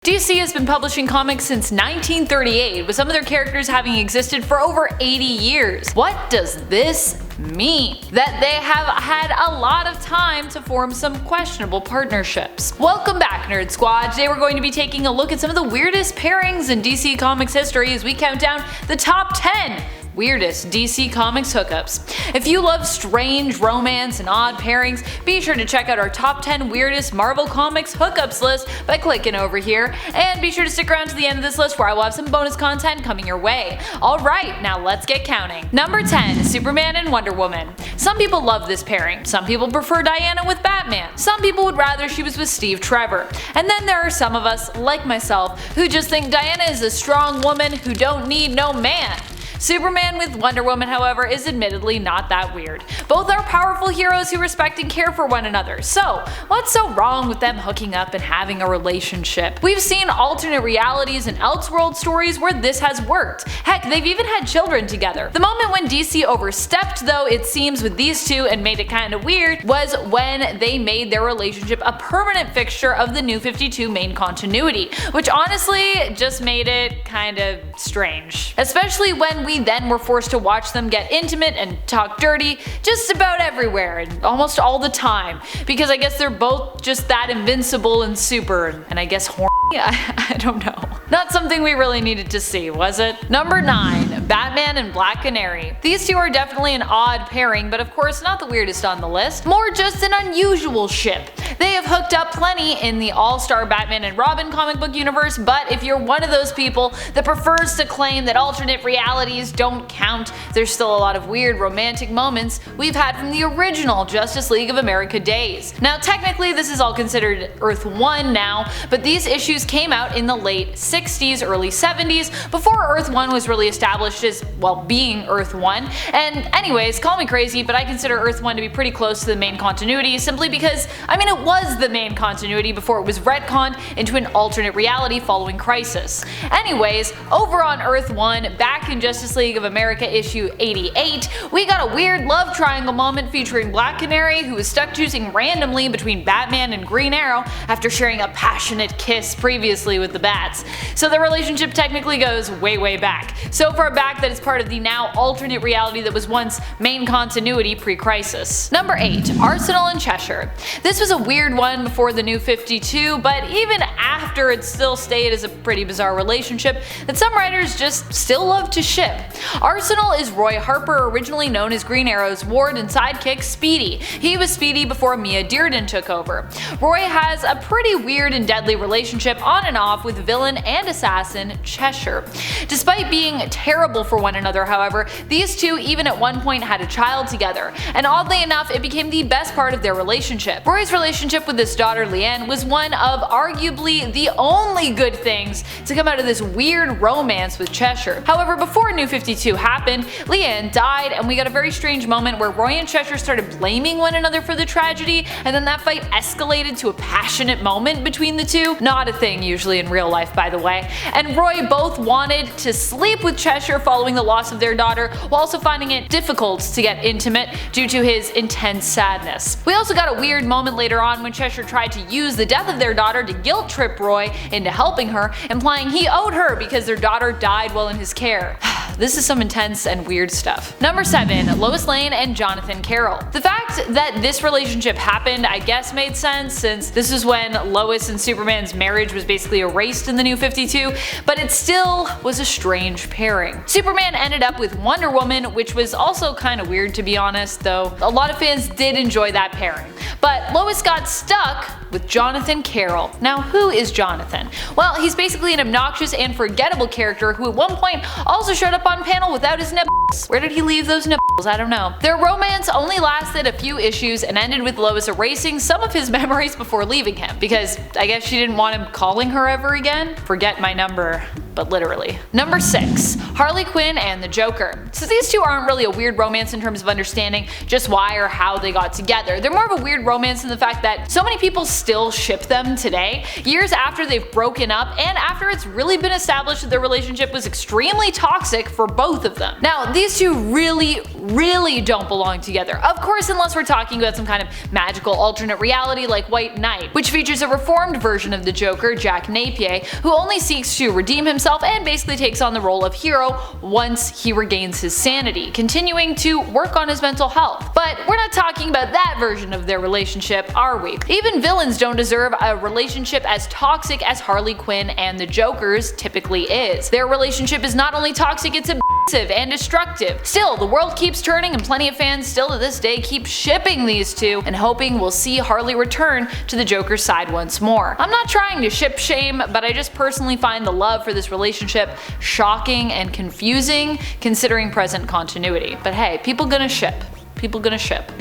DC has been publishing comics since 1938, with some of their characters having existed for over 80 years. What does this mean? That they have had a lot of time to form some questionable partnerships. Welcome back, Nerd Squad. Today we're going to be taking a look at some of the weirdest pairings in DC Comics history as we count down the top 10 weirdest DC Comics hookups. If you love strange romance and odd pairings, be sure to check out our top 10 weirdest Marvel Comics hookups list by clicking over here, and be sure to stick around to the end of this list where I will have some bonus content coming your way. Alright, now let's get counting. Number 10, Superman and Wonder Woman. Some people love this pairing, some people prefer Diana with Batman, some people would rather she was with Steve Trevor, and then there are some of us, like myself, who just think Diana is a strong woman who don't need no man. Superman with Wonder Woman, however, is admittedly not that weird. Both are powerful heroes who respect and care for one another, so what's so wrong with them hooking up and having a relationship? We've seen alternate realities and Elseworld stories where this has worked. Heck, they've even had children together. The moment when DC overstepped, though, it seems, with these two and made it kinda weird, was when they made their relationship a permanent fixture of the New 52 main continuity, which honestly just made it kinda strange. Especially when we then were forced to watch them get intimate and talk dirty just about everywhere and almost all the time, because I guess they're both just that invincible and super, and I guess horny? I don't know. Not something we really needed to see, was it? Number 9, Batman and Black Canary. These two are definitely an odd pairing, but of course not the weirdest on the list, more just an unusual ship. They have hooked up plenty in the all-star Batman and Robin comic book universe, but if you're one of those people that prefers to claim that alternate realities don't count, there's still a lot of weird romantic moments we've had from the original Justice League of America days. Now technically this is all considered Earth 1 now, but these issues came out in the late 60s, early 70s, before Earth 1 was really established as, well, being Earth 1. And anyways, call me crazy, but I consider Earth 1 to be pretty close to the main continuity simply because, I mean, it was the main continuity before it was retconned into an alternate reality following Crisis. Anyways, over on Earth 1, back in Justice League of America issue 88, we got a weird love triangle moment featuring Black Canary, who was stuck choosing randomly between Batman and Green Arrow after sharing a passionate kiss previously with the Bats. So the relationship technically goes way back. So far back that it's part of the now alternate reality that was once main continuity pre-Crisis. Number 8, Arsenal and Cheshire. This was a weird one before the New 52, but even after it still stayed as a pretty bizarre relationship that some writers just still love to ship. Arsenal is Roy Harper, originally known as Green Arrow's ward and sidekick Speedy. He was Speedy before Mia Dearden took over. Roy has a pretty weird and deadly relationship on and off with villain and assassin Cheshire. Despite being terrible for one another, however, these two even at one point had a child together, and oddly enough it became the best part of their relationship. Roy's relationship with his daughter Leanne was one of arguably the only good things to come out of this weird romance with Cheshire. However, before New 52 happened, Leanne died, and we got a very strange moment where Roy and Cheshire started blaming one another for the tragedy, and then that fight escalated to a passionate moment between the two. Not a thing usually in real life, by the way. And Roy both wanted to sleep with Cheshire following the loss of their daughter, while also finding it difficult to get intimate due to his intense sadness. We also got a weird moment later on when Cheshire tried to use the death of their daughter to guilt trip Roy into helping her, implying he owed her because their daughter died while in his care. This is some intense and weird stuff. Number 7, Lois Lane and Jonathan Carroll. The fact that this relationship happened, I guess, made sense, since this is when Lois and Superman's marriage was basically erased in the New 52, but it still was a strange pairing. Superman ended up with Wonder Woman, which was also kinda weird to be honest, though a lot of fans did enjoy that pairing. But Lois got stuck with Jonathan Carroll. Now, who is Jonathan? Well, he's basically an obnoxious and forgettable character who at one point also showed up on panel without his nipples. Where did he leave those nipples? I don't know. Their romance only lasted a few issues and ended with Lois erasing some of his memories before leaving him, because I guess she didn't want him calling her ever again. Forget my number, but literally. Number 6, Harley Quinn and the Joker. So these two aren't really a weird romance in terms of understanding just why or how they got together. They're more of a weird romance in the fact that so many people still ship them today, years after they've broken up and after it's really been established that their relationship was extremely toxic for both of them. Now, these two really really don't belong together. Of course, unless we're talking about some kind of magical alternate reality like White Knight, which features a reformed version of the Joker, Jack Napier, who only seeks to redeem himself and basically takes on the role of hero once he regains his sanity, continuing to work on his mental health. But we're not talking about that version of their relationship, are we? Even villains don't deserve a relationship as toxic as Harley Quinn and the Joker's typically is. Their relationship is not only toxic, it's abusive and destructive. Still, the world keeps turning and plenty of fans still to this day keep shipping these two and hoping we'll see Harley return to the Joker's side once more. I'm not trying to ship shame, but I just personally find the love for this relationship shocking and confusing considering present continuity. But hey, people gonna ship.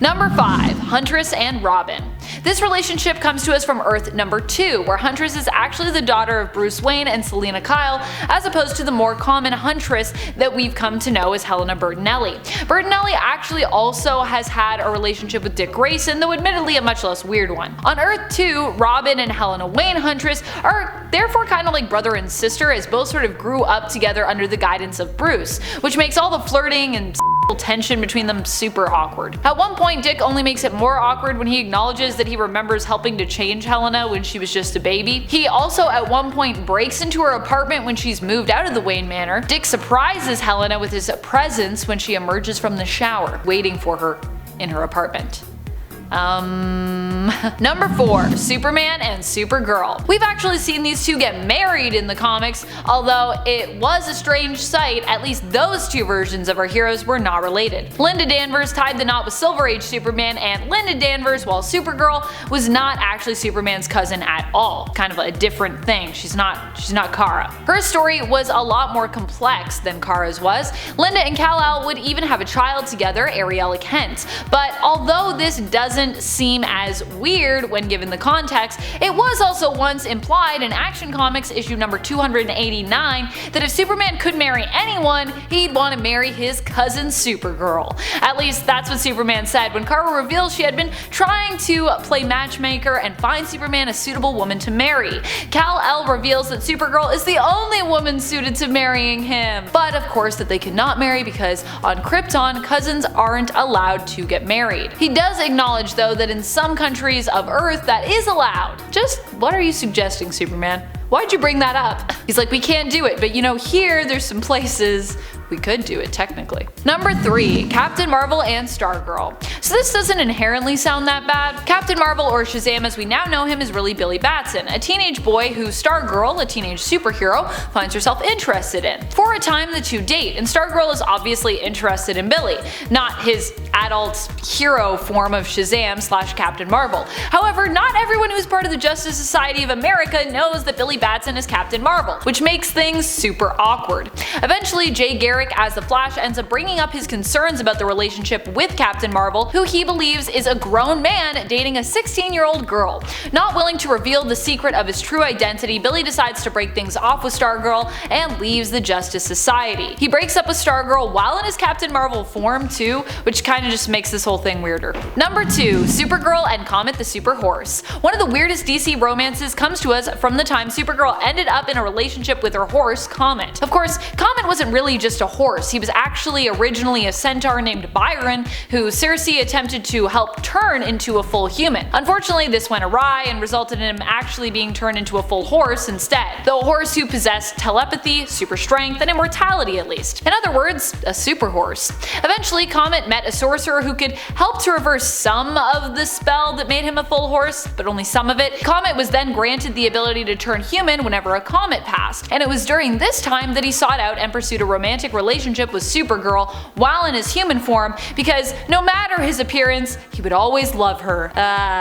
Number 5. Huntress and Robin. This relationship comes to us from Earth number 2, where Huntress is actually the daughter of Bruce Wayne and Selina Kyle, as opposed to the more common Huntress that we've come to know as Helena Bertinelli. Bertinelli actually also has had a relationship with Dick Grayson, though admittedly a much less weird one. On Earth 2, Robin and Helena Wayne Huntress are therefore kind of like brother and sister, as both sort of grew up together under the guidance of Bruce, which makes all the flirting and tension between them super awkward. At one point, Dick only makes it more awkward when he acknowledges that he remembers helping to change Helena when she was just a baby. He also at one point breaks into her apartment when she's moved out of the Wayne Manor. Dick surprises Helena with his presence when she emerges from the shower, waiting for her in her apartment. Number 4. Superman and Supergirl. We've actually seen these two get married in the comics, although it was a strange sight. At least those two versions of our heroes were not related. Linda Danvers tied the knot with Silver Age Superman, and Linda Danvers, while Supergirl, was not actually Superman's cousin at all. Kind of a different thing. She's not Kara. Her story was a lot more complex than Kara's was. Linda and Kal-El would even have a child together, Ariella Kent. But although this doesn't seem as weird when given the context, it was also once implied in Action Comics issue number 289 that if Superman could marry anyone, he'd want to marry his cousin Supergirl. At least that's what Superman said when Kara reveals she had been trying to play matchmaker and find Superman a suitable woman to marry. Kal-El reveals that Supergirl is the only woman suited to marrying him, but of course that they cannot marry because on Krypton, cousins aren't allowed to get married. He does acknowledge though that in some countries of Earth that is allowed. Just what are you suggesting, Superman? Why'd you bring that up? He's like, we can't do it, but you know, here there's some places we could do it technically. Number 3. Captain Marvel and Stargirl. So this doesn't inherently sound that bad. Captain Marvel, or Shazam as we now know him, is really Billy Batson, a teenage boy who Stargirl, a teenage superhero, finds herself interested in. For a time the two date, and Stargirl is obviously interested in Billy, not his adult hero form of Shazam / Captain Marvel. However, not everyone who's part of the Justice Society of America knows that Billy Batson is Captain Marvel, which makes things super awkward. Eventually, Jay Garrick as the Flash ends up bringing up his concerns about the relationship with Captain Marvel, who he believes is a grown man dating a 16-year-old girl. Not willing to reveal the secret of his true identity, Billy decides to break things off with Stargirl and leaves the Justice Society. He breaks up with Stargirl while in his Captain Marvel form too, which kind of just makes this whole thing weirder. Number 2. Supergirl and Comet the Super Horse. One of the weirdest DC romances comes to us from the time Supergirl ended up in a relationship with her horse, Comet. Of course, Comet wasn't really just a horse, he was actually originally a centaur named Byron, who Circe attempted to help turn into a full human. Unfortunately, this went awry and resulted in him actually being turned into a full horse instead, though a horse who possessed telepathy, super strength, and immortality at least. In other words, a super horse. Eventually, Comet met a sorcerer who could help to reverse some of the spell that made him a full horse, but only some of it. Comet was then granted the ability to turn human whenever a comet passed, and it was during this time that he sought out and pursued a romantic relationship with Supergirl while in his human form, because no matter his appearance, he would always love her.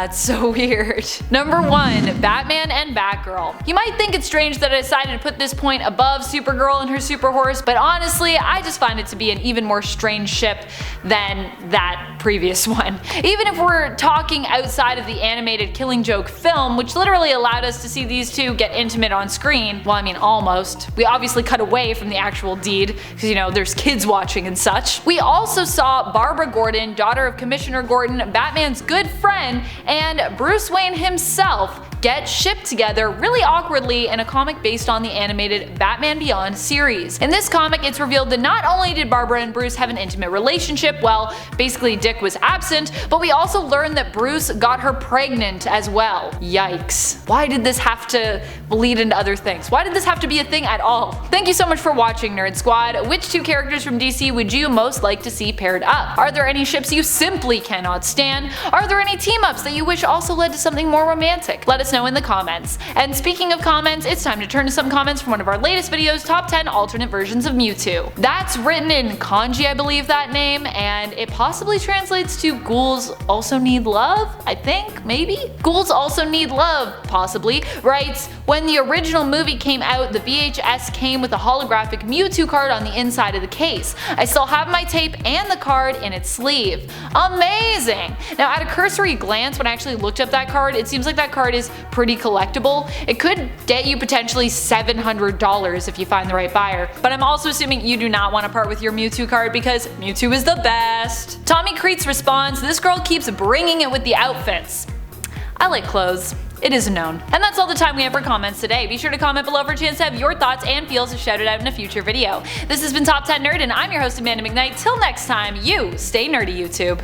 It's so weird. Number 1. Batman and Batgirl. You might think it's strange that I decided to put this point above Supergirl and her super horse, but honestly, I just find it to be an even more strange ship than that previous one. Even if we're talking outside of the animated Killing Joke film, which literally allowed us to see these two get intimate on screen, well, I mean almost. We obviously cut away from the actual deed, because you know, there's kids watching and such. We also saw Barbara Gordon, daughter of Commissioner Gordon, Batman's good friend, and Bruce Wayne himself get shipped together really awkwardly in a comic based on the animated Batman Beyond series. In this comic, it's revealed that not only did Barbara and Bruce have an intimate relationship, well, basically Dick was absent, but we also learned that Bruce got her pregnant as well. Yikes. Why did this have to bleed into other things? Why did this have to be a thing at all? Thank you so much for watching, Nerd Squad. Which two characters from DC would you most like to see paired up? Are there any ships you simply cannot stand? Are there any team-ups that you wish also led to something more romantic? Let us know in the comments. And speaking of comments, it's time to turn to some comments from one of our latest videos, Top 10 Alternate Versions of Mewtwo. That's written in kanji, I believe that name, and it possibly translates to ghouls also need love, I think, maybe? Ghouls also need love, possibly, writes, when the original movie came out, the VHS came with a holographic Mewtwo card on the inside of the case. I still have my tape and the card in its sleeve. Amazing! Now at a cursory glance, when I actually looked up that card, it seems like that card is pretty collectible. It could get you potentially $700 if you find the right buyer, but I'm also assuming you do not want to part with your Mewtwo card because Mewtwo is the best. Tommy Creets responds, this girl keeps bringing it with the outfits. I like clothes. It is known. And that's all the time we have for comments today. Be sure to comment below for a chance to have your thoughts and feels shouted out in a future video. This has been Top 10 Nerd, and I'm your host Amanda McKnight. Till next time, you stay nerdy, YouTube.